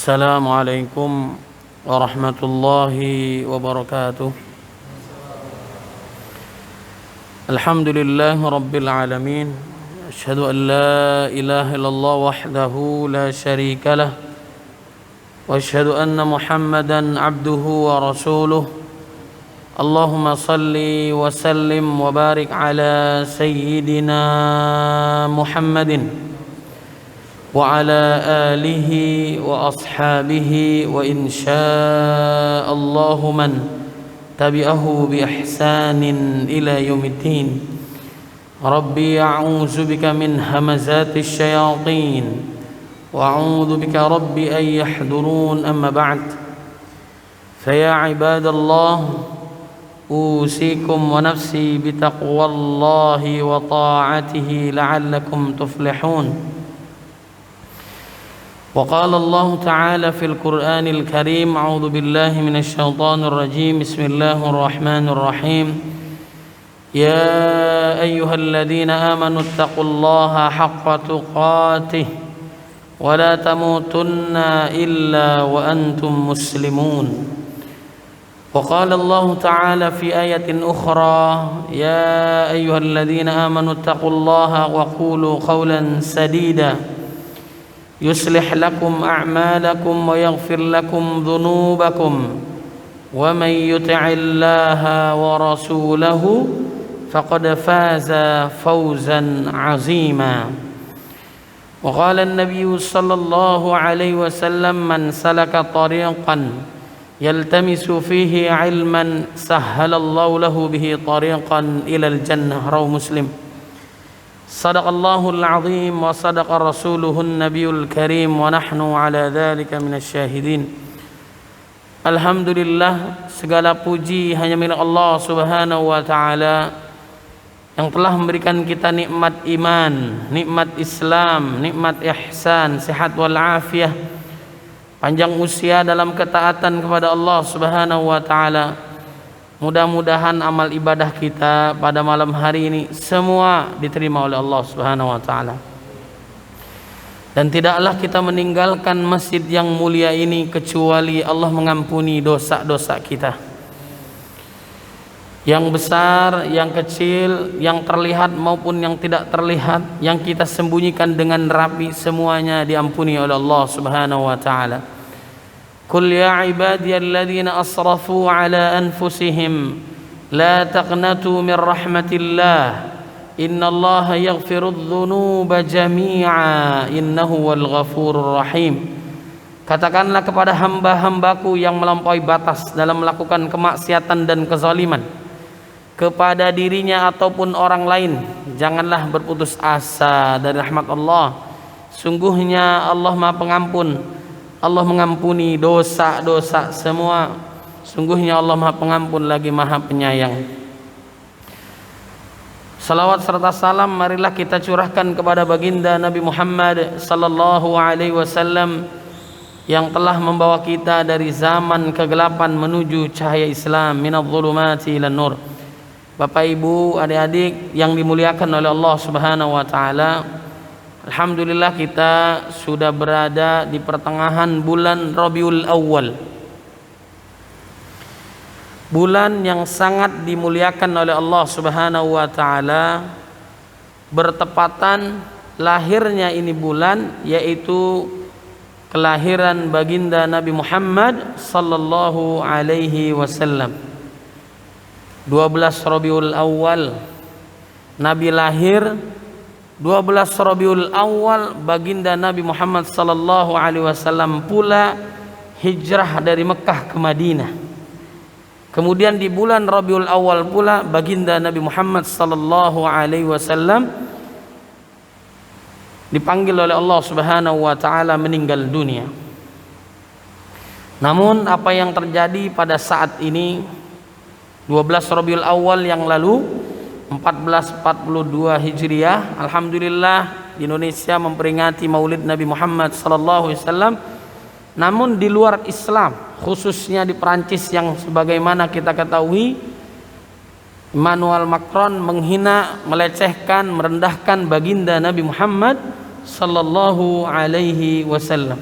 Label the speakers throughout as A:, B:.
A: السلام عليكم ورحمة الله وبركاته. الحمد لله رب العالمين. أشهد أن لا إله إلا الله وحده لا شريك له، وأشهد أن محمدا عبده ورسوله. اللهم صل وسلم وبارك على سيدنا محمد وعلى آله وأصحابه وإن شاء الله من تبعه بإحسان إلى يوم الدين. ربي أعوذ بك من همزات الشياطين وأعوذ بك ربي أن يحضرون. أما بعد، فيا عباد الله، أوصيكم ونفسي بتقوى الله وطاعته لعلكم تفلحون. وقال الله تعالى في القرآن الكريم: أعوذ بالله من الشيطان الرجيم. بسم الله الرحمن الرحيم. يا أيها الذين آمنوا اتقوا الله حق تقاته ولا تموتن إلا وأنتم مسلمون. وقال الله تعالى في آية أخرى: يا أيها الذين آمنوا اتقوا الله وقولوا قولا سديدا يصلح لكم أعمالكم ويغفر لكم ذنوبكم ومن يطع الله ورسوله فقد فاز فوزا عظيما. وقال النبي صلى الله عليه وسلم: من سلك طريقا يلتمس فيه علما سهل الله له به طريقا إلى الجنة. رواه مسلم. Sadaqallahul azim wa sadaqa rasuluhun nabiyul karim wa nahnu ala dhalika minasyahidin. Alhamdulillah, segala puji hanya milik Allah subhanahu wa ta'ala yang telah memberikan kita nikmat iman, nikmat Islam, nikmat ihsan, sehat wal afiyah, panjang usia dalam ketaatan kepada Allah subhanahu wa ta'ala. Mudah-mudahan amal ibadah kita pada malam hari ini semua diterima oleh Allah Subhanahu wa taala. Dan tidaklah kita meninggalkan masjid yang mulia ini kecuali Allah mengampuni dosa-dosa kita. Yang besar, yang kecil, yang terlihat maupun yang tidak terlihat, yang kita sembunyikan dengan rapi, semuanya diampuni oleh Allah Subhanahu wa taala. Qul ya ibadiyalladzina asrafu ala anfusihim la taqnatu min rahmatillah innallaha yaghfirudz dzunuba jami'a innahu wal ghafurur rahim. Katakanlah kepada hamba-hambaku yang melampaui batas dalam melakukan kemaksiatan dan kezaliman kepada dirinya ataupun orang lain, janganlah berputus asa dari rahmat Allah. Sungguhnya Allah Maha Pengampun, Allah mengampuni dosa-dosa semua. Sungguhnya Allah Maha Pengampun lagi Maha Penyayang. Salawat serta salam marilah kita curahkan kepada baginda Nabi Muhammad sallallahu alaihi wasallam yang telah membawa kita dari zaman kegelapan menuju cahaya Islam, minadh dhulumati ilan nur. Bapak Ibu, adik-adik yang dimuliakan oleh Allah Subhanahu wa taala, alhamdulillah kita sudah berada di pertengahan bulan Rabiul Awal, bulan yang sangat dimuliakan oleh Allah Subhanahu wa taala. Bertepatan lahirnya ini bulan, yaitu kelahiran baginda Nabi Muhammad sallallahu alaihi wasallam. 12 Rabiul Awal Nabi lahir, 12 Rabiul Awal baginda Nabi Muhammad sallallahu alaihi wasallam pula hijrah dari Mekah ke Madinah. Kemudian di bulan Rabiul Awal pula baginda Nabi Muhammad sallallahu alaihi wasallam dipanggil oleh Allah Subhanahu wa taala meninggal dunia. Namun apa yang terjadi pada saat ini 12 Rabiul Awal yang lalu 1442 Hijriah, alhamdulillah di Indonesia memperingati Maulid Nabi Muhammad sallallahu alaihi wasallam. Namun di luar Islam, khususnya di Perancis yang sebagaimana kita ketahui Emmanuel Macron menghina, melecehkan, merendahkan baginda Nabi Muhammad sallallahu alaihi wasallam.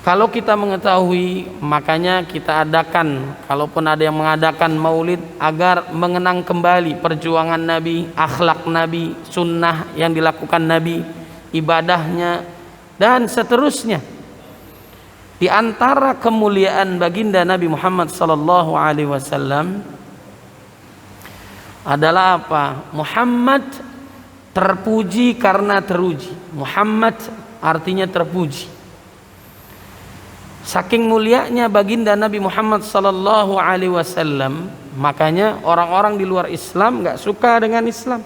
A: Kalau kita mengetahui, makanya kita adakan, kalaupun ada yang mengadakan maulid, agar mengenang kembali perjuangan Nabi, akhlak Nabi, sunnah yang dilakukan Nabi, ibadahnya, dan seterusnya. Di antara kemuliaan baginda Nabi Muhammad sallallahu alaihi wasallam adalah apa? Muhammad terpuji karena teruji. Muhammad artinya terpuji. Saking mulianya baginda Nabi Muhammad sallallahu alaihi wasallam, makanya orang-orang di luar Islam enggak suka dengan Islam.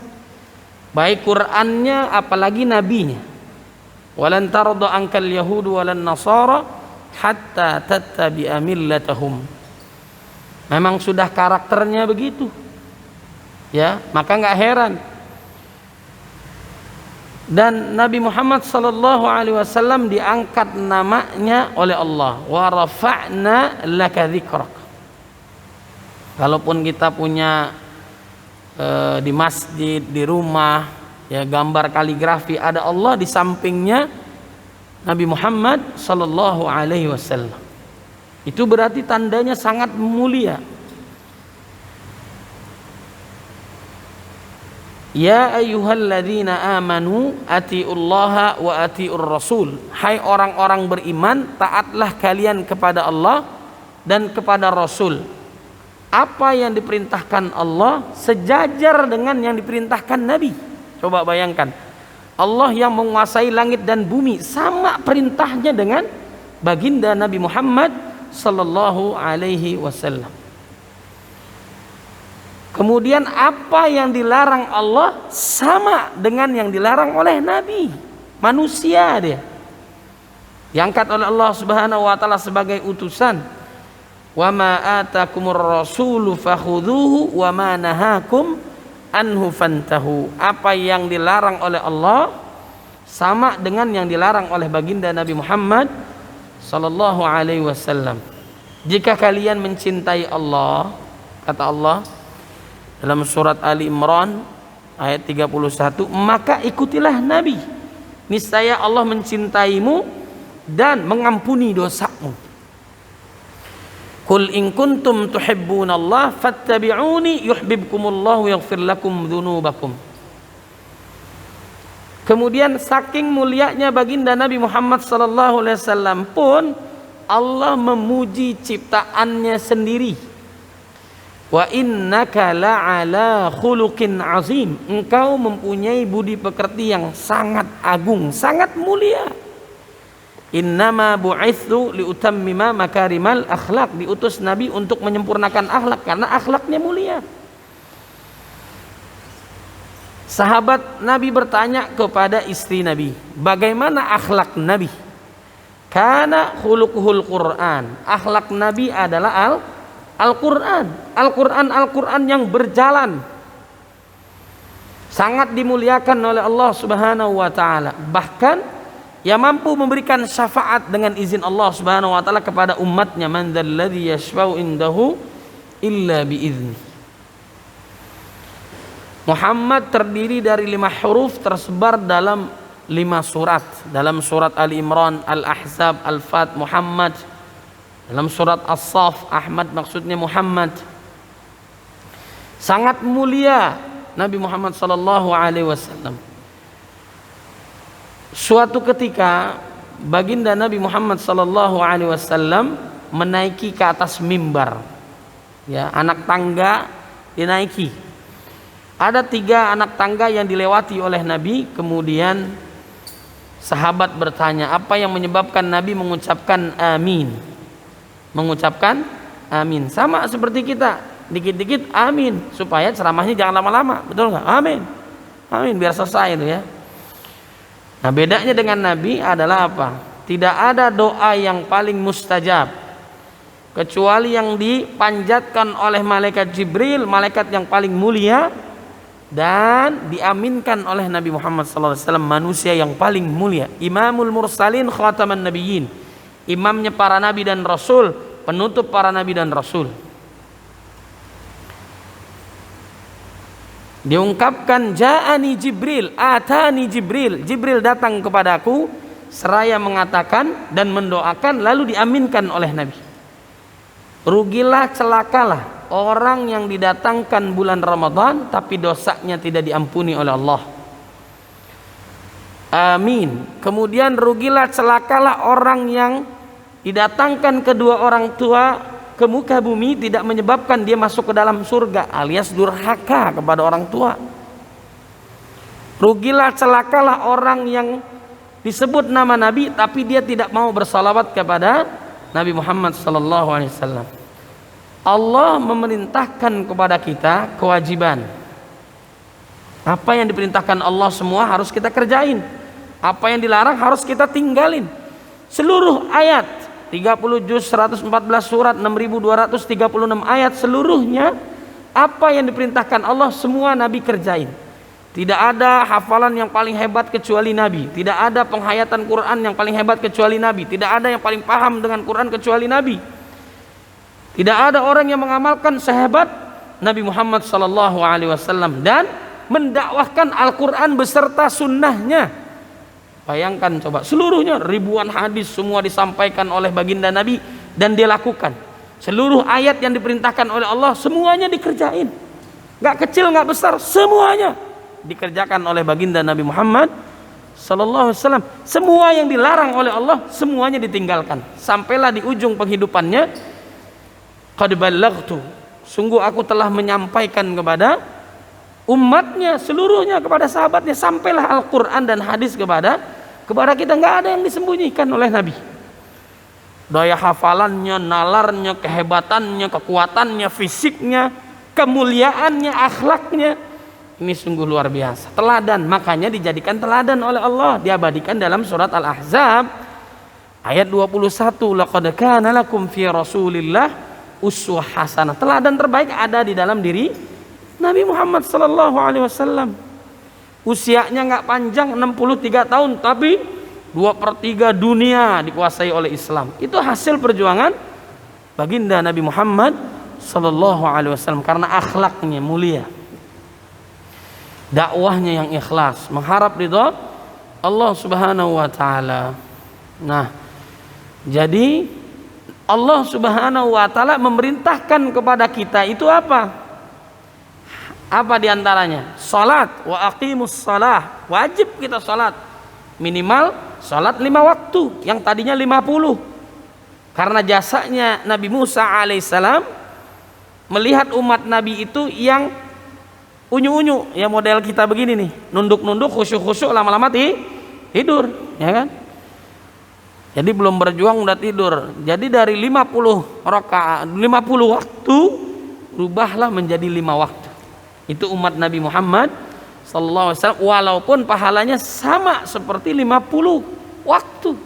A: Baik Qur'annya apalagi nabinya. Walan tarda ankal yahudu walan nasara hatta tattabi'a millatahum. Memang sudah karakternya begitu. Ya, maka enggak heran. Dan Nabi Muhammad sallallahu alaihi wasallam diangkat namanya oleh Allah, wa rafa'na laka dzikrak. Kalaupun kita punya di masjid, di rumah, ya gambar kaligrafi ada Allah di sampingnya Nabi Muhammad sallallahu alaihi wasallam. Itu berarti tandanya sangat mulia. Ya ayyuhalladzina amanu atiullaha wa atiur rasul. Hai orang-orang beriman, taatlah kalian kepada Allah dan kepada Rasul. Apa yang diperintahkan Allah sejajar dengan yang diperintahkan Nabi. Coba bayangkan, Allah yang menguasai langit dan bumi, sama perintahnya dengan baginda Nabi Muhammad sallallahu alaihi wasallam. Kemudian apa yang dilarang Allah sama dengan yang dilarang oleh Nabi. Manusia dia. Diangkat oleh Allah Subhanahu wa taala sebagai utusan. Wa ma atakumur rasulu fakhudhuhu wa ma nahakum anhu fantahu. Apa yang dilarang oleh Allah sama dengan yang dilarang oleh baginda Nabi Muhammad sallallahu alaihi wasallam. Jika kalian mencintai Allah, kata Allah dalam surat Ali Imran ayat 31, maka ikutilah Nabi. Niscaya Allah mencintaimu dan mengampuni dosamu. Qul in kuntum tuhibbunallaha fattabi'uni yuhibbukumullahu yaghfir lakum dzunubakum. Kemudian saking mulianya baginda Nabi Muhammad sallallahu alaihi wasallam pun Allah memuji ciptaannya sendiri. Wa innaka la'ala khuluqin azim. Engkau mempunyai budi pekerti yang sangat agung, sangat mulia. Innama bu'itsu liutammima makarimal akhlak. Diutus Nabi untuk menyempurnakan akhlak karena akhlaknya mulia. Sahabat Nabi bertanya kepada istri Nabi, bagaimana akhlak Nabi? Kana khuluquhul Qur'an. Akhlak Nabi adalah Al-Quran. Al-Quran yang berjalan, sangat dimuliakan oleh Allah Subhanahu wa ta'ala. Bahkan yang mampu memberikan syafaat dengan izin Allah Subhanahu wa ta'ala kepada umatnya. Man dzalladzi yashfa'u indahu illa bi'izni. Muhammad terdiri dari 5 huruf tersebar dalam 5 surat. Dalam surat Ali Imran, Al-Ahzab, Al-Fat, Muhammad. Dalam surat As-Saff, Ahmad maksudnya Muhammad. Sangat mulia Nabi Muhammad sallallahu alaihi wasallam. Suatu ketika baginda Nabi Muhammad sallallahu alaihi wasallam menaiki ke atas mimbar. Ya, anak tangga dinaiki. Ada 3 anak tangga yang dilewati oleh Nabi. Kemudian sahabat bertanya, apa yang menyebabkan Nabi mengucapkan amin? Mengucapkan amin sama seperti kita, dikit-dikit amin supaya ceramahnya jangan lama-lama, betul nggak? Amin, amin biar selesai itu ya. Nah bedanya dengan Nabi adalah apa? Tidak ada doa yang paling mustajab kecuali yang dipanjatkan oleh malaikat Jibril, malaikat yang paling mulia, dan diaminkan oleh Nabi Muhammad SAW, manusia yang paling mulia, Imamul Mursalin Khataman Nabiyyin, imamnya para nabi dan rasul, penutup para nabi dan rasul. Diungkapkan ja'ani Jibril, atani Jibril, Jibril datang kepadaku seraya mengatakan dan mendoakan lalu diaminkan oleh Nabi. Rugilah, celakalah orang yang didatangkan bulan Ramadan tapi dosanya tidak diampuni oleh Allah. Amin. Kemudian rugilah, celakalah orang yang didatangkan kedua orang tua ke muka bumi tidak menyebabkan dia masuk ke dalam surga, alias durhaka kepada orang tua. Rugilah, celakalah orang yang disebut nama Nabi tapi dia tidak mau bersalawat kepada Nabi Muhammad sallallahu alaihi wasallam. Allah memerintahkan kepada kita kewajiban. Apa yang diperintahkan Allah semua harus kita kerjain. Apa yang dilarang harus kita tinggalin. Seluruh ayat 30 juz 114 surat 6236 ayat seluruhnya apa yang diperintahkan Allah semua Nabi kerjain. Tidak ada hafalan yang paling hebat kecuali Nabi. Tidak ada penghayatan Quran yang paling hebat kecuali Nabi. Tidak ada yang paling paham dengan Quran kecuali Nabi. Tidak ada orang yang mengamalkan sehebat Nabi Muhammad sallallahu alaihi wasallam dan mendakwahkan Al-Quran beserta sunnahnya. Bayangkan coba, seluruhnya ribuan hadis semua disampaikan oleh baginda Nabi dan dia lakukan. Seluruh ayat yang diperintahkan oleh Allah semuanya dikerjain. Gak kecil gak besar, semuanya dikerjakan oleh baginda Nabi Muhammad sallallahu alaihi wasallam. Semua yang dilarang oleh Allah semuanya ditinggalkan. Sampailah di ujung penghidupannya, qad ballaghtu, sungguh aku telah menyampaikan kepada umatnya seluruhnya, kepada sahabatnya. Sampailah Al-Quran dan hadis kepada kita. Nggak ada yang disembunyikan oleh Nabi. Daya hafalannya, nalarnya, kehebatannya, kekuatannya, fisiknya, kemuliaannya, akhlaknya, ini sungguh luar biasa. Teladan, makanya dijadikan teladan oleh Allah, diabadikan dalam surat Al-Ahzab ayat 21. Laqad kana lakum fi Rasulillah uswah hasanah. Teladan terbaik ada di dalam diri Nabi Muhammad sallallahu alaihi wasallam. Usianya nggak panjang 63 tahun tapi 2/3 dunia dikuasai oleh Islam. Itu hasil perjuangan baginda Nabi Muhammad sallallahu alaihi wasallam karena akhlaknya mulia. Dakwahnya yang ikhlas, mengharap ridha Allah Subhanahu wa taala. Nah, jadi Allah Subhanahu wa taala memerintahkan kepada kita itu apa? Apa diantaranya? Salat, wa aqimus salah. Wajib kita salat. Minimal salat 5 waktu yang tadinya 50. Karena jasanya Nabi Musa alaihissalam melihat umat Nabi itu yang unyu-unyu, ya model kita begini nih, nunduk-nunduk, khusyuk-khusyuk, lama-lama tidur, ya kan? Jadi belum berjuang udah tidur. Jadi dari 50 rakaat, 50 waktu rubahlah menjadi 5 waktu. Itu umat Nabi Muhammad sallallahu alaihi wasallam, walaupun pahalanya sama seperti 50 waktu.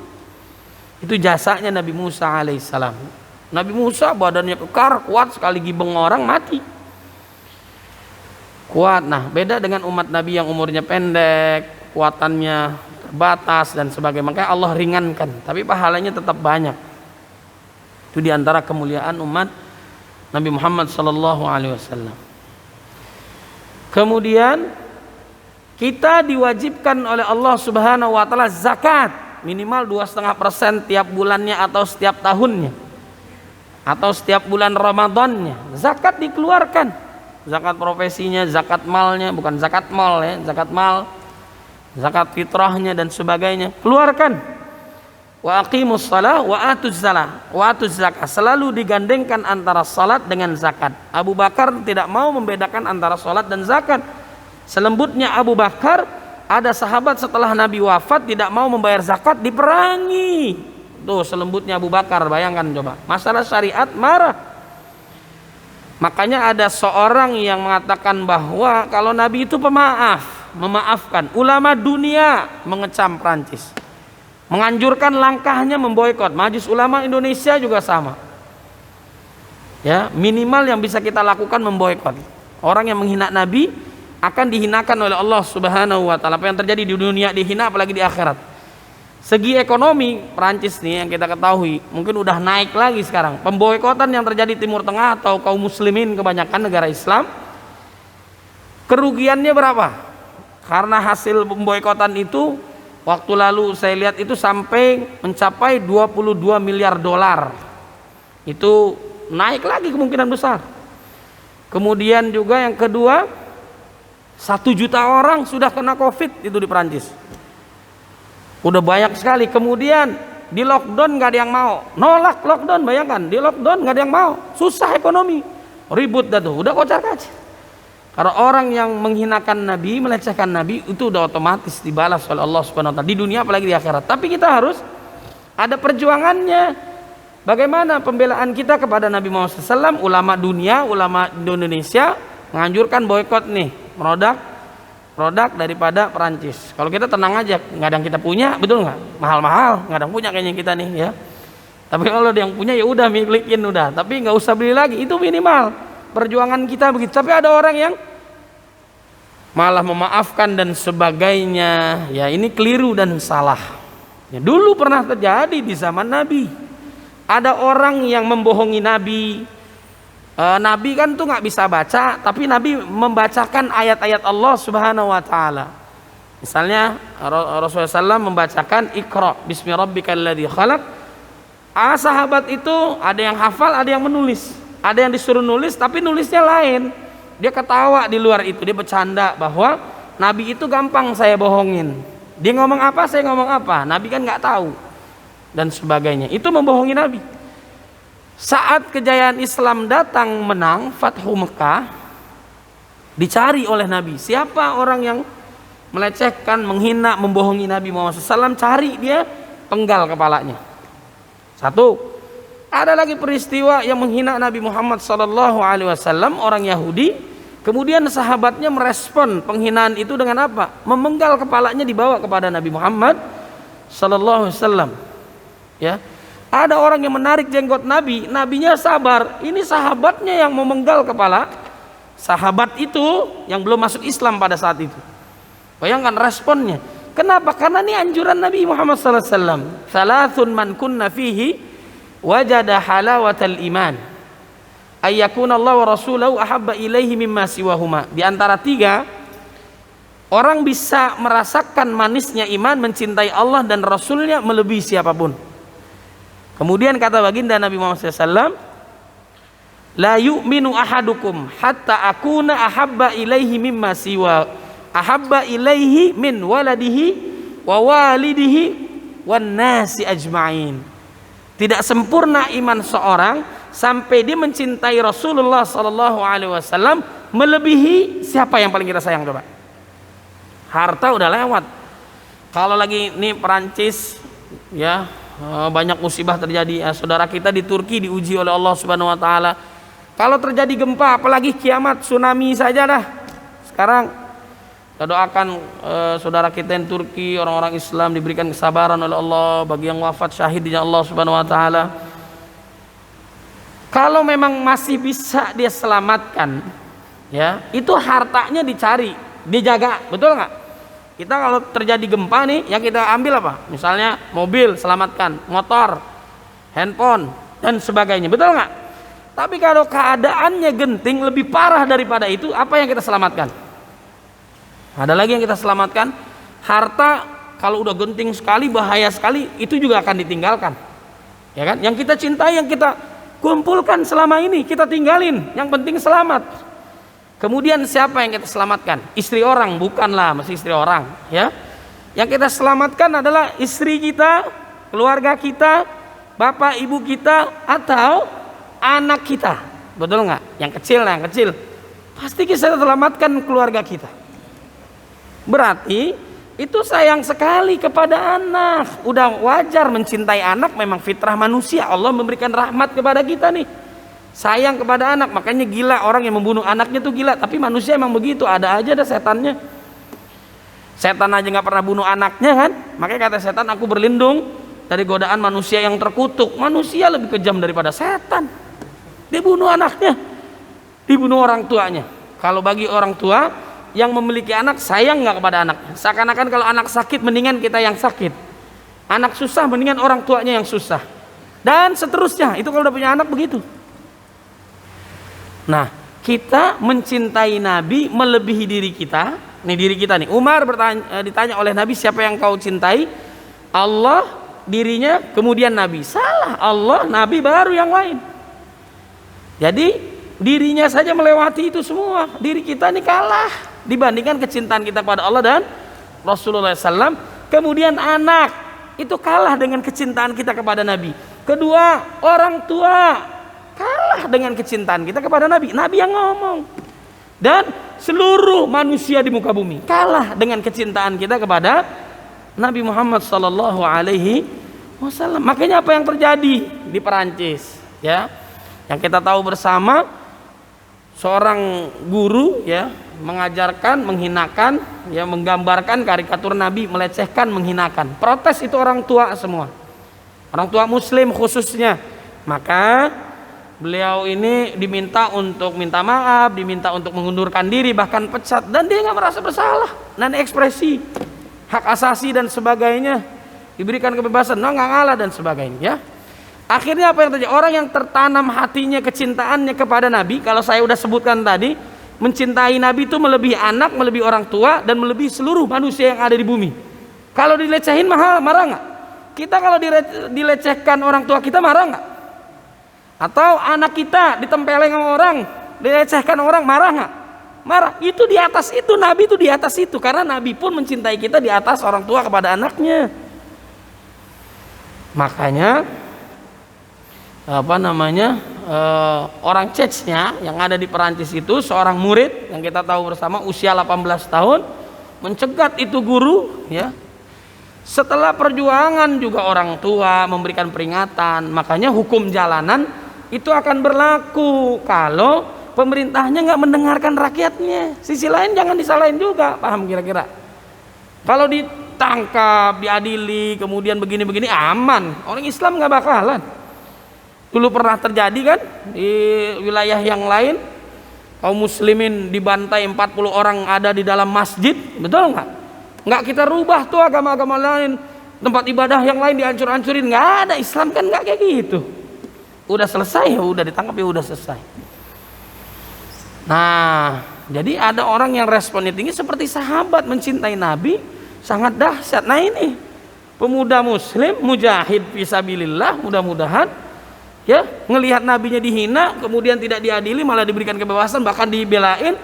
A: Itu jasanya Nabi Musa alaihissalam. Nabi Musa badannya kekar, kuat sekali, gibeng orang mati. Kuat. Nah, beda dengan umat Nabi yang umurnya pendek, kuatannya terbatas dan sebagainya. Makanya Allah ringankan, tapi pahalanya tetap banyak. Itu diantara kemuliaan umat Nabi Muhammad sallallahu alaihi wasallam. Kemudian kita diwajibkan oleh Allah Subhanahu wa taala zakat minimal 2,5% tiap bulannya atau setiap tahunnya atau setiap bulan Ramadannya. Zakat dikeluarkan. Zakat profesinya, zakat malnya, bukan zakat mal ya, zakat mal, zakat fitrahnya dan sebagainya. Keluarkan. Wa aqimus shalah wa atuz zalah wa atuz zakat. Selalu digandengkan antara salat dengan zakat. Abu Bakar tidak mau membedakan antara salat dan zakat. Selembutnya Abu Bakar, ada sahabat setelah Nabi wafat tidak mau membayar zakat, diperangi. Tuh selembutnya Abu Bakar, bayangkan coba. Masalah syariat marah. Makanya ada seorang yang mengatakan bahwa kalau Nabi itu pemaaf, memaafkan. Ulama dunia mengecam Prancis, menganjurkan langkahnya memboikot. Majelis Ulama Indonesia juga sama. Ya, minimal yang bisa kita lakukan memboikot. Orang yang menghina Nabi akan dihinakan oleh Allah Subhanahu wa taala. Apa yang terjadi di dunia dihina, apalagi di akhirat. Segi ekonomi Prancis nih yang kita ketahui mungkin udah naik lagi sekarang. Pemboikotan yang terjadi di Timur Tengah atau kaum muslimin kebanyakan negara Islam, kerugiannya berapa? Karena hasil pemboikotan itu Waktu lalu saya lihat itu sampai mencapai 22 miliar dolar. Itu naik lagi kemungkinan besar. Kemudian juga yang kedua, 1 juta orang sudah kena COVID itu di Perancis. Udah banyak sekali. Kemudian di lockdown nggak ada yang mau, nolak lockdown. Bayangkan di lockdown nggak ada yang mau, susah ekonomi, ribut dah tuh, udah kocar kacir. Karena orang yang menghinakan Nabi, melecehkan Nabi, itu udah otomatis dibalas oleh Allah Subhanahu Wa Taala di dunia apalagi di akhirat. Tapi kita harus ada perjuangannya. Bagaimana pembelaan kita kepada Nabi Muhammad SAW? Ulama dunia, ulama di Indonesia menganjurkan boykot nih produk daripada Perancis. Kalau kita tenang aja, nggak ada yang kita punya, betul nggak? Mahal-mahal, nggak ada yang punya kayaknya kita nih ya. Tapi kalau ada yang punya ya udah milikin udah. Tapi nggak usah beli lagi, itu minimal. Perjuangan kita begitu. Tapi ada orang yang malah memaafkan dan sebagainya. Ya ini keliru dan salah. Ya, dulu pernah terjadi di zaman Nabi. Ada orang yang membohongi Nabi. Nabi kan tuh nggak bisa baca, tapi Nabi membacakan ayat-ayat Allah Subhanahu Wa Taala. Misalnya Rasulullah SAW membacakan Iqra bismi rabbikal ladzi khalaq. Sahabat itu ada yang hafal, ada yang menulis, ada yang disuruh nulis, tapi nulisnya lain. Dia ketawa di luar itu, dia bercanda bahwa Nabi itu gampang saya bohongin. Dia ngomong apa, saya ngomong apa. Nabi kan nggak tahu dan sebagainya. Itu membohongi Nabi. Saat kejayaan Islam datang menang, Fathu Mekah, dicari oleh Nabi. Siapa orang yang melecehkan, menghina, membohongi Nabi Muhammad SAW, cari dia, penggal kepalanya. Satu. Ada lagi peristiwa yang menghina Nabi Muhammad SAW, orang Yahudi. Kemudian sahabatnya merespon penghinaan itu dengan apa? Memenggal kepalanya, dibawa kepada Nabi Muhammad SAW. Ya. Ada orang yang menarik jenggot Nabi, Nabinya sabar. Ini sahabatnya yang memenggal kepala sahabat itu yang belum masuk Islam pada saat itu. Bayangkan responnya. Kenapa? Karena ini anjuran Nabi Muhammad SAW. Salasun man kunna fihi wajada halawatal iman. Ayyakuna Allah wa rasulahu ahabba ilaihi mimma siwahuma. Di antara 3, orang bisa merasakan manisnya iman, mencintai Allah dan Rasulnya melebihi siapapun. Kemudian kata baginda Nabi Muhammad SAW, la yu'minu ahadukum hatta akuna ahabba ilaihi mimma siwa ahabba ilaihi min waladihi wa walidihi wan nasi ajma'in. Tidak sempurna iman seorang sampai dia mencintai Rasulullah SAW melebihi siapa yang paling kita sayang coba. Harta udah lewat. Kalau lagi ini Perancis ya, banyak musibah terjadi. Saudara kita di Turki diuji oleh Allah Subhanahu Wa Taala. Kalau terjadi gempa, apalagi kiamat, tsunami saja dah. Sekarang kita doakan saudara kita yang Turki, orang-orang Islam diberikan kesabaran oleh Allah. Bagi yang wafat syahid di Allah Subhanahu Wa Taala, kalau memang masih bisa dia selamatkan, ya itu hartanya dicari, dijaga, betul nggak? Kita kalau terjadi gempa nih, yang kita ambil apa? Misalnya mobil, selamatkan, motor, handphone, dan sebagainya. Betul nggak? Tapi kalau keadaannya genting, lebih parah daripada itu, apa yang kita selamatkan? Ada lagi yang kita selamatkan? Harta, kalau udah genting sekali, bahaya sekali, itu juga akan ditinggalkan. Ya kan? Yang kita cintai, yang kita kumpulkan selama ini, kita tinggalin. Yang penting selamat. Kemudian siapa yang kita selamatkan? Istri orang, bukanlah masih istri orang, ya. Yang kita selamatkan adalah istri kita, keluarga kita, bapak ibu kita, atau anak kita. Betul nggak? Yang kecil lah, yang kecil. Pasti kita selamatkan keluarga kita. Berarti itu sayang sekali kepada anak. Udah wajar mencintai anak, memang fitrah manusia. Allah memberikan rahmat kepada kita nih. Sayang kepada anak, makanya gila orang yang membunuh anaknya tuh gila. Tapi manusia emang begitu, ada aja dah setannya. Setan aja nggak pernah bunuh anaknya kan? Makanya kata setan, aku berlindung dari godaan manusia yang terkutuk. Manusia lebih kejam daripada setan. Dia bunuh anaknya, dibunuh orang tuanya. Kalau bagi orang tua yang memiliki anak, sayang nggak kepada anaknya? Seakan-akan kalau anak sakit, mendingan kita yang sakit. Anak susah, mendingan orang tuanya yang susah. Dan seterusnya. Itu kalau udah punya anak begitu. Nah, kita mencintai Nabi melebihi diri kita, nih diri kita nih. Umar ditanya oleh Nabi, siapa yang kau cintai? Allah, dirinya, kemudian Nabi. Salah, Allah, Nabi, baru yang lain. Jadi dirinya saja melewati itu semua. Diri kita nih kalah dibandingkan kecintaan kita kepada Allah dan Rasulullah SAW. Kemudian anak itu kalah dengan kecintaan kita kepada Nabi. Kedua, orang tua kalah dengan kecintaan kita kepada Nabi. Nabi yang ngomong. Dan seluruh manusia di muka bumi kalah dengan kecintaan kita kepada Nabi Muhammad sallallahu alaihi wasallam. Makanya apa yang terjadi di Perancis, ya? Yang kita tahu bersama, seorang guru, ya, mengajarkan, menghinakan, ya, menggambarkan karikatur Nabi, melecehkan, menghinakan. Protes itu orang tua semua. Orang tua muslim khususnya. Maka beliau ini diminta untuk minta maaf, diminta untuk mengundurkan diri, bahkan pecat, dan dia nggak merasa bersalah. Dan ekspresi hak asasi dan sebagainya, diberikan kebebasan, nggak ngalah dan sebagainya, ya. Akhirnya apa yang terjadi? Orang yang tertanam hatinya kecintaannya kepada Nabi, kalau saya udah sebutkan tadi, mencintai Nabi itu melebihi anak, melebihi orang tua, dan melebihi seluruh manusia yang ada di bumi. Kalau dilecehin marah nggak? Kita kalau dilecehkan orang tua kita marah nggak? Atau anak kita ditempeleng sama orang, dilecehkan orang, marah nggak? Marah. Itu di atas itu, Nabi itu di atas itu, karena Nabi pun mencintai kita di atas orang tua kepada anaknya. Makanya orang Chechnya yang ada di Perancis itu, seorang murid yang kita tahu bersama usia 18 tahun mencegat itu guru, ya. Setelah perjuangan juga orang tua memberikan peringatan. Makanya hukum jalanan itu akan berlaku kalau pemerintahnya nggak mendengarkan rakyatnya. Sisi lain jangan disalahin juga, paham kira-kira? Kalau ditangkap, diadili, kemudian begini-begini aman, orang Islam nggak bakalan. Dulu pernah terjadi kan di wilayah yang lain, kaum muslimin dibantai 40 orang ada di dalam masjid, betul nggak? Nggak kita rubah tuh agama-agama lain, tempat ibadah yang lain dihancur-hancurin, nggak ada. Islam kan nggak kayak gitu. Udah selesai ya udah ditangkap ya udah selesai. Nah, jadi ada orang yang responnya tinggi seperti sahabat mencintai Nabi, sangat dahsyat. Nah ini pemuda muslim mujahid fisabilillah, mudah-mudahan ya ngelihat nabinya dihina, kemudian tidak diadili, malah diberikan kebebasan, bahkan dibelain,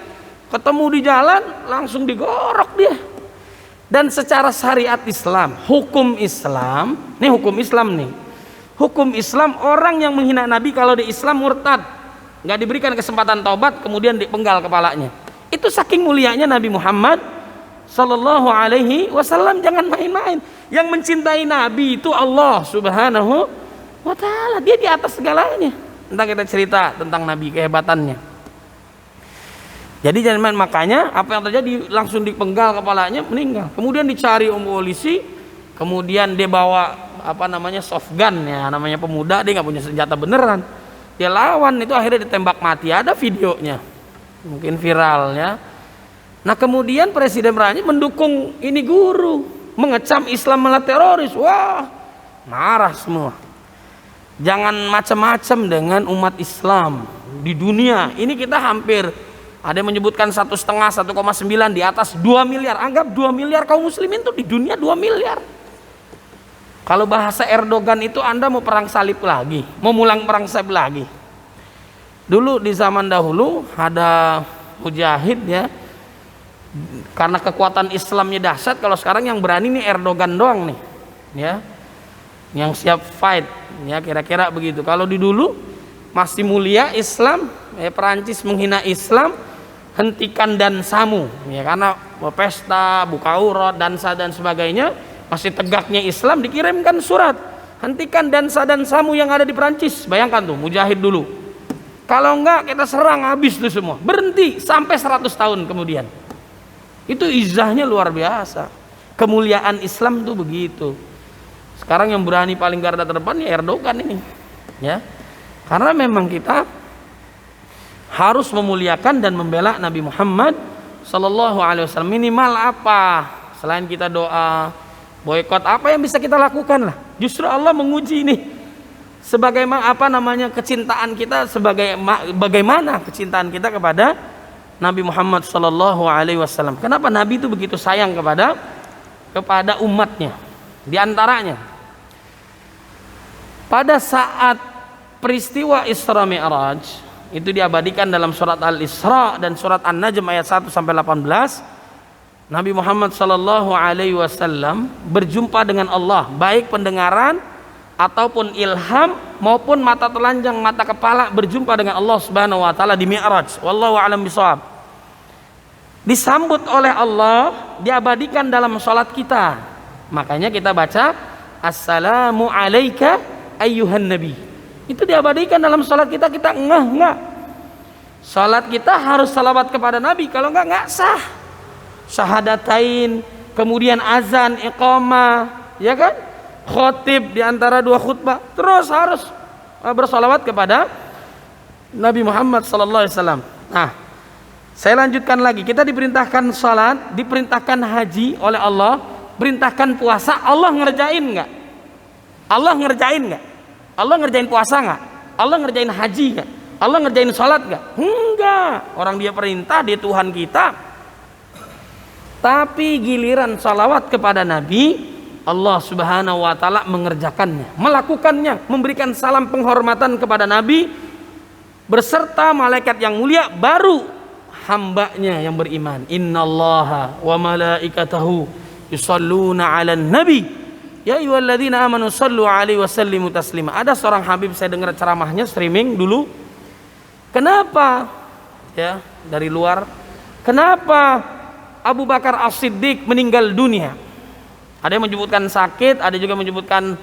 A: ketemu di jalan langsung digorok dia. Dan secara syariat Islam, hukum Islam, nih hukum Islam nih. Hukum Islam, orang yang menghina Nabi kalau di Islam murtad, nggak diberikan kesempatan taubat, kemudian dipenggal kepalanya. Itu saking mulianya Nabi Muhammad sallallahu alaihi wasallam. Jangan main-main. Yang mencintai Nabi itu Allah Subhanahu wa ta'ala. Dia di atas segalanya. Entah kita cerita tentang Nabi, kehebatannya. Jadi jangan main. Makanya apa yang terjadi, langsung dipenggal kepalanya, meninggal. Kemudian dicari polisi, kemudian dia bawa soft gun, ya, namanya pemuda, dia nggak punya senjata beneran, dia lawan, itu akhirnya ditembak mati. Ada videonya, mungkin viral, ya. Nah kemudian Presiden Perancis mendukung ini guru, mengecam Islam malah teroris. Wah, marah semua. Jangan macam-macam dengan umat Islam di dunia ini. Kita hampir, ada yang menyebutkan 1,5, 1,9, di atas 2 miliar. Anggap 2 miliar kaum muslimin itu di dunia 2 miliar. Kalau bahasa Erdogan itu, Anda mau perang salib lagi, mau mulang perang salib lagi. Dulu di zaman dahulu ada mujahid, ya, karena kekuatan Islamnya dahsyat. Kalau sekarang yang berani nih Erdogan doang nih, ya, yang siap fight, ya, kira-kira begitu. Kalau di dulu masih mulia Islam, Perancis menghina Islam, hentikan dan samu, ya, karena pesta, buka aurat, dansa dan sebagainya. Masih tegaknya Islam, dikirimkan surat, hentikan dansa dan samu yang ada di Perancis. Bayangkan tuh, mujahid dulu. Kalau enggak kita serang habis tuh semua. Berhenti sampai 100 tahun kemudian. Itu izahnya luar biasa. Kemuliaan Islam tuh begitu. Sekarang yang berani paling garda terdepan ya Erdogan ini, ya. Karena memang kita harus memuliakan dan membela Nabi Muhammad sallallahu alaihi wasallam. Minimal apa? Selain kita doa, boikot, apa yang bisa kita lakukan lah. Justru Allah menguji ini sebagaimana kecintaan kita, bagaimana kecintaan kita kepada Nabi Muhammad sallallahu alaihi wasallam. Kenapa Nabi itu begitu sayang kepada umatnya? Di antaranya pada saat peristiwa Isra Mi'raj itu diabadikan dalam surat Al-Isra dan surat An-Najm ayat 1 sampai 18. Nabi Muhammad sallallahu alaihi wasallam berjumpa dengan Allah, baik pendengaran ataupun ilham maupun mata telanjang, mata kepala berjumpa dengan Allah Subhanahu wa taala di Mi'raj. Wallahu a'lam bishawab. Disambut oleh Allah, diabadikan dalam salat kita. Makanya kita baca assalamu alayka ayyuhan nabi. Itu diabadikan dalam salat kita, kita enggak. Salat kita harus salawat kepada Nabi, kalau enggak sah. Syahadatain, kemudian azan, iqamah, ya kan? Khotib di antara dua khutbah, terus harus bersalawat kepada Nabi Muhammad sallallahu alaihi wasallam. Nah, saya lanjutkan lagi. Kita diperintahkan salat, diperintahkan haji oleh Allah, perintahkan puasa. Allah ngerjain nggak? Allah ngerjain nggak? Allah ngerjain puasa nggak? Allah ngerjain haji nggak? Allah ngerjain salat nggak? Enggak. Orang dia perintah, dia Tuhan kita. Tapi giliran salawat kepada Nabi, Allah Subhanahu wa taala mengerjakannya, melakukannya, memberikan salam penghormatan kepada Nabi beserta malaikat yang mulia, baru hambanya yang beriman. Innallaha wa malaikatahu yusalluna 'alan nabi ya ayyuhalladzina amanu sallu 'alaihi wa sallimu taslima. Ada seorang habib, saya dengar ceramahnya streaming dulu. Kenapa? Ya, dari luar. Kenapa Abu Bakar As-Siddiq meninggal dunia? Ada yang menyebutkan sakit, ada juga menyebutkan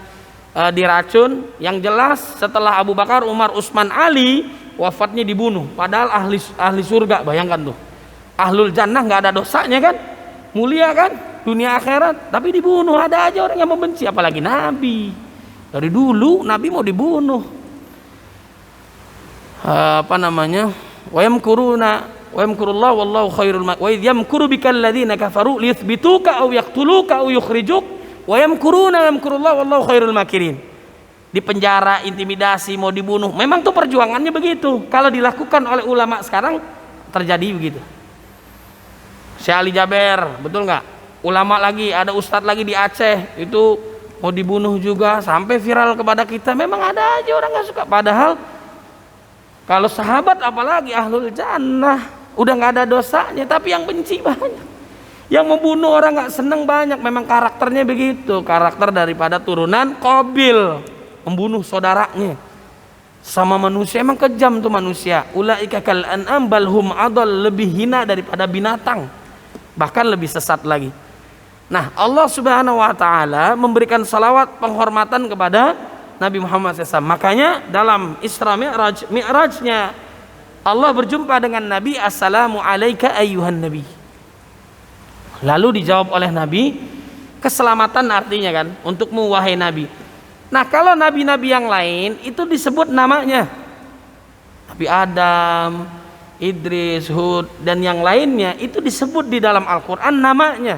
A: diracun. Yang jelas setelah Abu Bakar, Umar, Utsman, Ali wafatnya dibunuh. Padahal ahli surga, bayangkan tuh. Ahlul jannah nggak ada dosanya kan? Mulia kan? Dunia akhirat, tapi dibunuh. Ada aja orang yang membenci, apalagi Nabi. Dari dulu Nabi mau dibunuh. Wa yamkurullah wallahu khairul makirin. Wa idh yamkuru bikal ladzina kafaru liyuthbituka aw yaqtuluka aw yukhrijuk wa yamkurullah wallahu khairul makirin. Di penjara, intimidasi, mau dibunuh. Memang tuh perjuangannya begitu. Kalau dilakukan oleh ulama sekarang terjadi begitu. Syekh Ali Jaber, betul nggak? Ulama lagi, ada ustadz lagi di Aceh itu mau dibunuh juga, sampai viral kepada kita. Memang ada aja orang nggak suka. Padahal kalau sahabat apalagi ahlul jannah, udah nggak ada dosanya, tapi yang benci banyak, yang membunuh orang nggak seneng banyak. Memang karakternya begitu, karakter daripada turunan Qabil, membunuh saudaranya. Sama manusia emang kejam tuh manusia. Ulaika kal an'am bal hum adall, lebih hina daripada binatang, bahkan lebih sesat lagi. Nah, Allah Subhanahu wa taala memberikan salawat penghormatan kepada Nabi Muhammad SAW. Makanya dalam Isra Mi'rajnya Allah berjumpa dengan Nabi, assalamu alayka ayyuhan nabi. Lalu dijawab oleh Nabi, keselamatan artinya kan untukmu wahai Nabi. Nah, kalau nabi-nabi yang lain itu disebut namanya, Nabi Adam, Idris, Hud dan yang lainnya itu disebut di dalam Al-Quran namanya.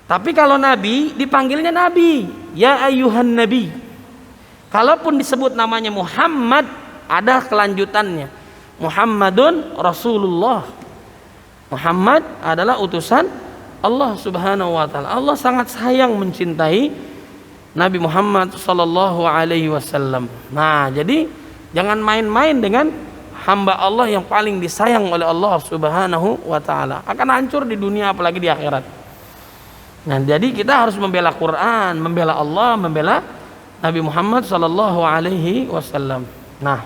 A: Tapi kalau Nabi dipanggilnya Nabi, ya ayyuhan nabi. Kalaupun disebut namanya Muhammad, ada kelanjutannya, Muhammadun Rasulullah. Muhammad adalah utusan Allah Subhanahu wa taala. Allah sangat sayang mencintai Nabi Muhammad sallallahu alaihi wasallam. Nah, jadi jangan main-main dengan hamba Allah yang paling disayang oleh Allah Subhanahu wa taala. Akan hancur di dunia apalagi di akhirat. Nah, jadi kita harus membela Quran, membela Allah, membela Nabi Muhammad sallallahu alaihi wasallam. Nah,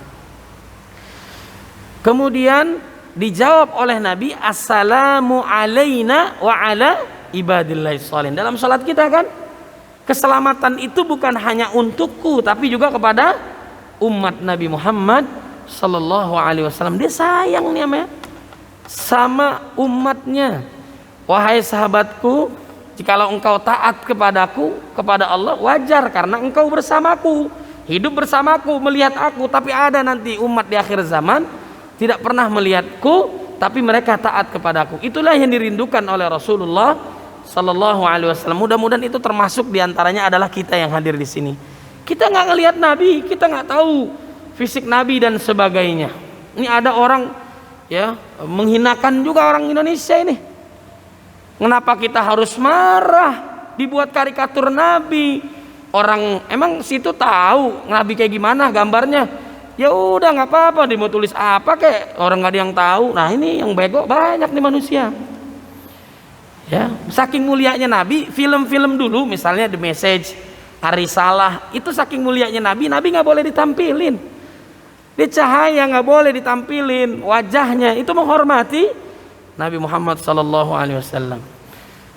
A: kemudian dijawab oleh Nabi, assalamu alaina wa ala ibadillahis shalihin. Dalam salat kita kan, keselamatan itu bukan hanya untukku tapi juga kepada umat Nabi Muhammad sallallahu alaihi wasallam. Dia sayang nih sama umatnya. Wahai sahabatku, jikalau engkau taat kepadaku, kepada Allah, wajar karena engkau bersamaku, hidup bersamaku, melihat aku. Tapi ada nanti umat di akhir zaman tidak pernah melihatku, tapi mereka taat kepadaku. Itulah yang dirindukan oleh Rasulullah sallallahu alaihi wasallam. Mudah-mudahan itu termasuk diantaranya adalah kita yang hadir di sini. Kita nggak ngelihat Nabi, kita nggak tahu fisik Nabi dan sebagainya. Ini ada orang ya, menghinakan juga orang Indonesia ini. Kenapa kita harus marah? Dibuat karikatur Nabi. Orang emang situ tahu Nabi kayak gimana gambarnya. Ya udah nggak apa-apa, dia mau tulis apa kayak orang nggak ada yang tahu. Nah ini yang bego banyak nih manusia. Ya, saking mulianya Nabi, film-film dulu misalnya The Message, Ar-Risalah, itu saking mulianya Nabi nggak boleh ditampilin. Dia cahaya nggak boleh ditampilin wajahnya, itu menghormati Nabi Muhammad sallallahu alaihi wasallam.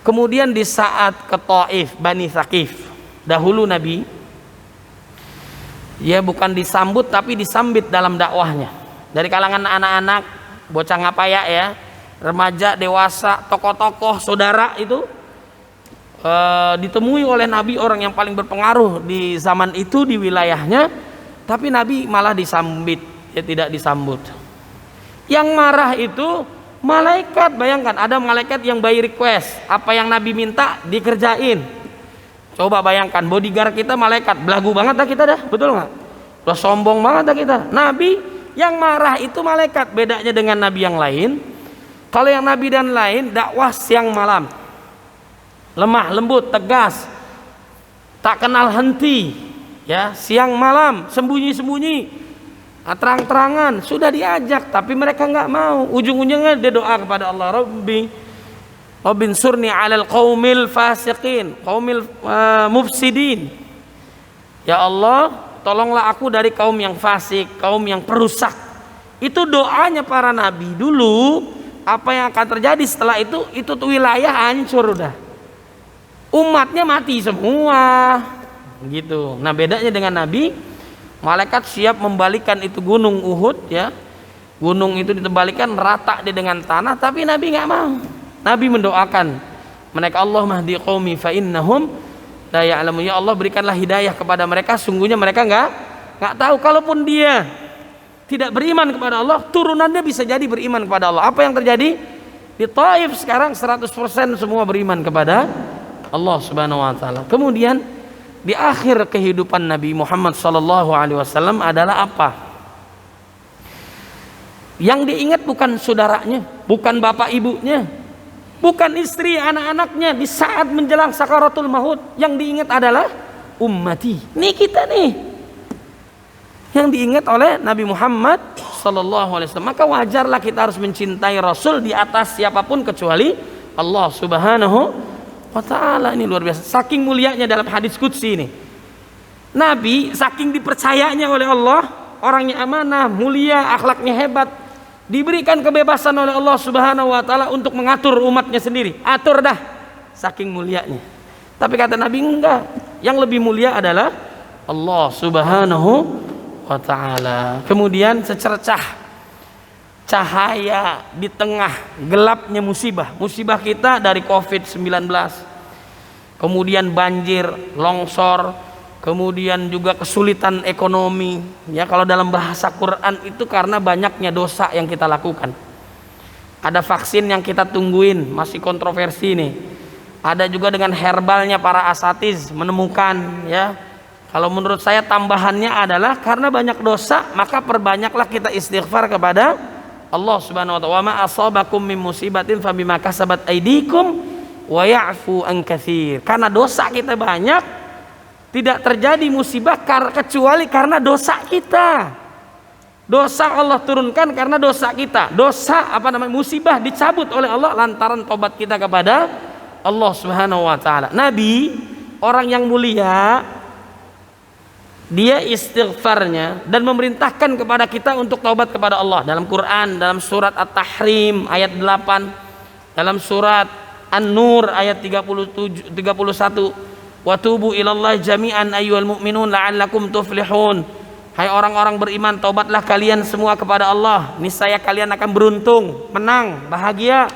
A: Kemudian di saat ke Taif, Bani Thaqif, dahulu Nabi ya bukan disambut tapi disambit dalam dakwahnya. Dari kalangan anak-anak, bocah ngapaya ya, remaja, dewasa, tokoh-tokoh, saudara itu ditemui oleh Nabi orang yang paling berpengaruh di zaman itu di wilayahnya, tapi Nabi malah disambit, ya tidak disambut. Yang marah itu malaikat. Bayangkan ada malaikat yang by request, apa yang Nabi minta dikerjain. Coba bayangkan bodyguard kita malaikat, belagu banget dah kita dah, betul nggak? Udah sombong banget dah kita. Nabi yang marah itu malaikat. Bedanya dengan Nabi yang lain, kalau yang Nabi dan lain dakwah siang malam, lemah lembut, tegas, tak kenal henti, ya, siang malam, sembunyi-sembunyi, terang-terangan, sudah diajak tapi mereka nggak mau. Ujung-ujungnya dia doa kepada Allah, Rabbin surni alal qaumil fasiqin, qaumil mufsidin. Ya Allah, tolonglah aku dari kaum yang fasik, kaum yang perusak. Itu doanya para nabi dulu. Apa yang akan terjadi setelah itu tuh wilayah hancur udah. Umatnya mati semua. Gitu. Nah, bedanya dengan Nabi, malaikat siap membalikan itu gunung Uhud ya. Gunung itu ditebalikan rata dia dengan tanah, tapi Nabi nggak mau. Nabi mendoakan mereka, Allah mahdi qaumi fa innahum la ya'lamun. Ya Allah, berikanlah hidayah kepada mereka, sungguhnya mereka nggak tahu. Kalaupun dia tidak beriman kepada Allah, turunannya bisa jadi beriman kepada Allah. Apa yang terjadi? Di Taif sekarang 100% semua beriman kepada Allah Subhanahu wa taala. Kemudian di akhir kehidupan Nabi Muhammad sallallahu alaihi wasallam adalah apa? Yang diingat bukan saudaranya, bukan bapak ibunya, bukan istri anak-anaknya di saat menjelang sakaratul maut. Yang diingat adalah ummati. Nih kita nih yang diingat oleh Nabi Muhammad sallallahu alaihi wasallam. Maka wajarlah kita harus mencintai Rasul di atas siapapun kecuali Allah Subhanahu wa taala. Ini luar biasa. Saking mulianya dalam hadis qudsi ini. Nabi saking dipercayanya oleh Allah, orangnya amanah, mulia, akhlaknya hebat, diberikan kebebasan oleh Allah Subhanahu wa taala untuk mengatur umatnya sendiri. Atur dah, saking mulianya. Tapi kata Nabi enggak. Yang lebih mulia adalah Allah Subhanahu wa ta'ala. Kemudian secercah cahaya di tengah gelapnya musibah kita dari COVID-19, kemudian banjir, longsor, kemudian juga kesulitan ekonomi ya. Kalau dalam bahasa Quran itu karena banyaknya dosa yang kita lakukan. Ada vaksin yang kita tungguin, masih kontroversi nih. Ada juga dengan herbalnya para asatiz menemukan ya. Kalau menurut saya tambahannya adalah karena banyak dosa, maka perbanyaklah kita istighfar kepada Allah Subhanahu wa taala. Wa ma asabakum min musibatin fabima kasabat aydikum wa ya'fu an katsir. Karena dosa kita banyak, tidak terjadi musibah kecuali karena dosa kita. Dosa Allah turunkan karena dosa kita. Dosa musibah dicabut oleh Allah lantaran tobat kita kepada Allah Subhanahu wa taala. Nabi, orang yang mulia, dia istighfarnya dan memerintahkan kepada kita untuk taubat kepada Allah dalam Quran, dalam surat At-Tahrim ayat 8, dalam surat An-Nur ayat 31, wa tubu ilallahi jami'an ayyuhal mu'minun la'allakum tuflihun. Hai orang-orang beriman, taubatlah kalian semua kepada Allah, niscaya kalian akan beruntung, menang, bahagia.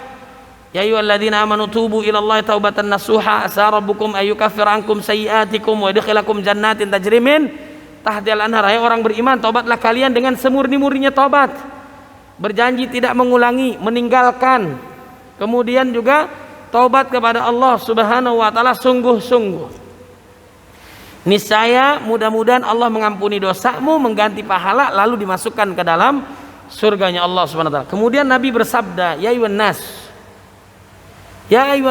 A: Ya ayyuhalladzina amanu tubu ilallahi taubatan nasuha asa rabbukum ayyukaffira ankum sayyi'atikum wa yudkhilakum jannatin tajri min tahtiha al-anhar. Hai orang beriman, taubatlah kalian dengan semurni-murninya taubat, berjanji tidak mengulangi, meninggalkan. Kemudian juga taubat kepada Allah Subhanahu wa taala sungguh-sungguh. Niscaya mudah-mudahan Allah mengampuni dosamu, mengganti pahala, lalu dimasukkan ke dalam surganya Allah Subhanahu wa taala. Kemudian Nabi bersabda, "Ya ayyuhan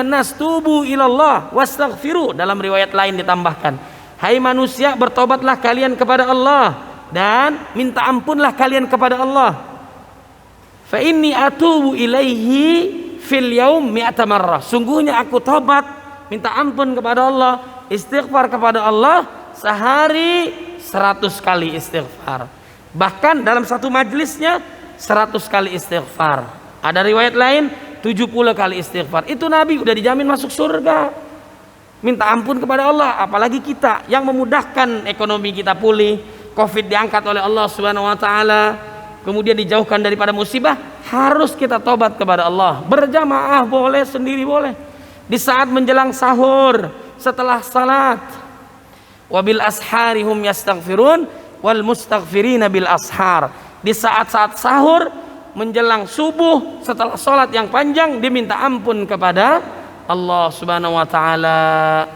A: nas, tubu ilallah wastaghfiru." Dalam riwayat lain ditambahkan, "Hai manusia, bertobatlah kalian kepada Allah dan minta ampunlah kalian kepada Allah. Fa inni atubu ilaihi fil yaum mi'ata marrah." Sungguhnya aku tobat, minta ampun kepada Allah, istighfar kepada Allah sehari 100 kali istighfar. Bahkan dalam satu majlisnya 100 kali istighfar. Ada riwayat lain 70 kali istighfar. Itu Nabi udah dijamin masuk surga. Minta ampun kepada Allah, apalagi kita yang memudahkan ekonomi kita pulih, Covid diangkat oleh Allah Subhanahu wa taala, kemudian dijauhkan daripada musibah, harus kita tobat kepada Allah. Berjamaah boleh, sendiri boleh. Di saat menjelang sahur, setelah salat. Wabil ashari hum yastaghfirun wal mustaghfirina bil ashar. Di saat-saat sahur menjelang subuh setelah sholat yang panjang diminta ampun kepada Allah Subhanahu wa taala.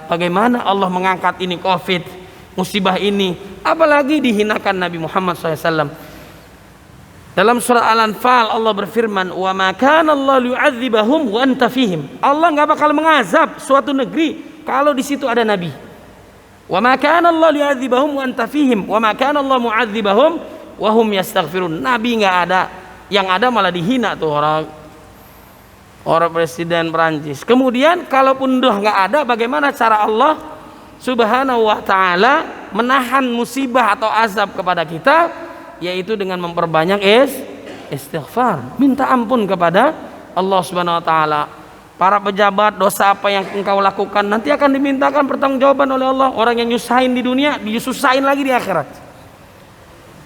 A: Bagaimana Allah mengangkat ini Covid, musibah ini, apalagi dihinakan Nabi Muhammad SAW. Dalam surah Al-Anfal Allah berfirman, "Wa ma kana Allah liyu'adzibahum wa anta fihim." Allah enggak bakal mengazab suatu negeri kalau di situ ada nabi. Wa ma kana Allah liyu'adzibahum wa anta fihim wa ma kana Allah mu'adzibahum wa hum yastaghfirun. Nabi enggak ada, yang ada malah dihina tuh orang presiden Perancis. Kemudian kalaupun udah enggak ada, bagaimana cara Allah Subhanahu wa taala menahan musibah atau azab kepada kita? Yaitu dengan memperbanyak istighfar, minta ampun kepada Allah Subhanahu wa taala. Para pejabat, dosa apa yang engkau lakukan nanti akan dimintakan pertanggungjawaban oleh Allah. Orang yang nyusahin di dunia disusahin lagi di akhirat.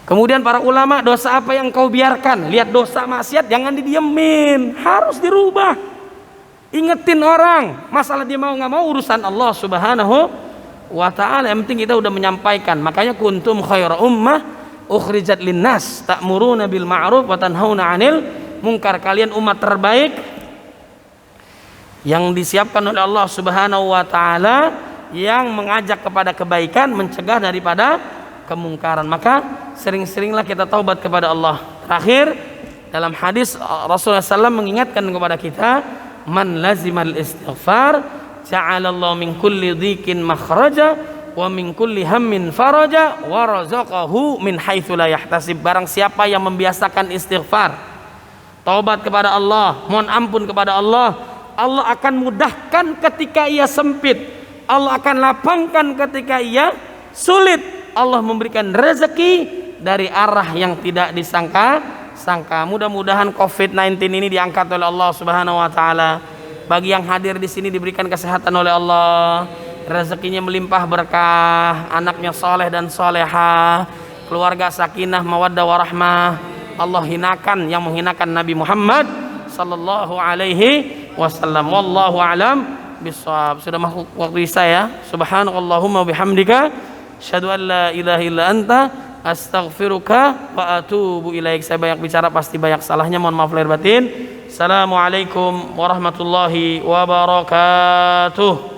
A: Kemudian para ulama, dosa apa yang engkau biarkan? Lihat dosa maksiat jangan didiemin, harus dirubah. Ingetin orang, masalah dia mau nggak mau urusan Allah Subhanahu wa taala. Yang penting kita udah menyampaikan. Makanya kuntum khairu ummah ukhrijat linnas ta'muruna bil ma'ruf wa tanhauna 'anil munkar. Kalian umat terbaik yang disiapkan oleh Allah Subhanahu wa taala, yang mengajak kepada kebaikan, mencegah daripada kemungkaran. Maka sering-seringlah kita taubat kepada Allah. Terakhir, dalam hadis Rasulullah SAW mengingatkan kepada kita, "Man lazimal istighfar ja'alallahu min kulli dhikin makhraja wa min kulli hammin faraja wa razaqahu min haitsu la yahtasib." Barang siapa yang membiasakan istighfar, taubat kepada Allah, mohon ampun kepada Allah, Allah akan mudahkan ketika ia sempit, Allah akan lapangkan ketika ia sulit. Allah memberikan rezeki dari arah yang tidak disangka-sangka. Mudah-mudahan Covid-19 ini diangkat oleh Allah Subhanahu wa taala. Bagi yang hadir di sini diberikan kesehatan oleh Allah, rezekinya melimpah berkah, anaknya soleh dan solehah, keluarga sakinah mawaddah warahmah. Allah hinakan yang menghinakan Nabi Muhammad sallallahu alaihi wasallam. Wallahu alam bissawab. Sudah masuk waktu isya ya. Subhanakallahumma bihamdika asyhadu an la ilaha illa anta astaghfiruka wa atubu ilaik. Saya banyak bicara pasti banyak salahnya, mohon maaf lahir batin. Assalamualaikum warahmatullahi wabarakatuh.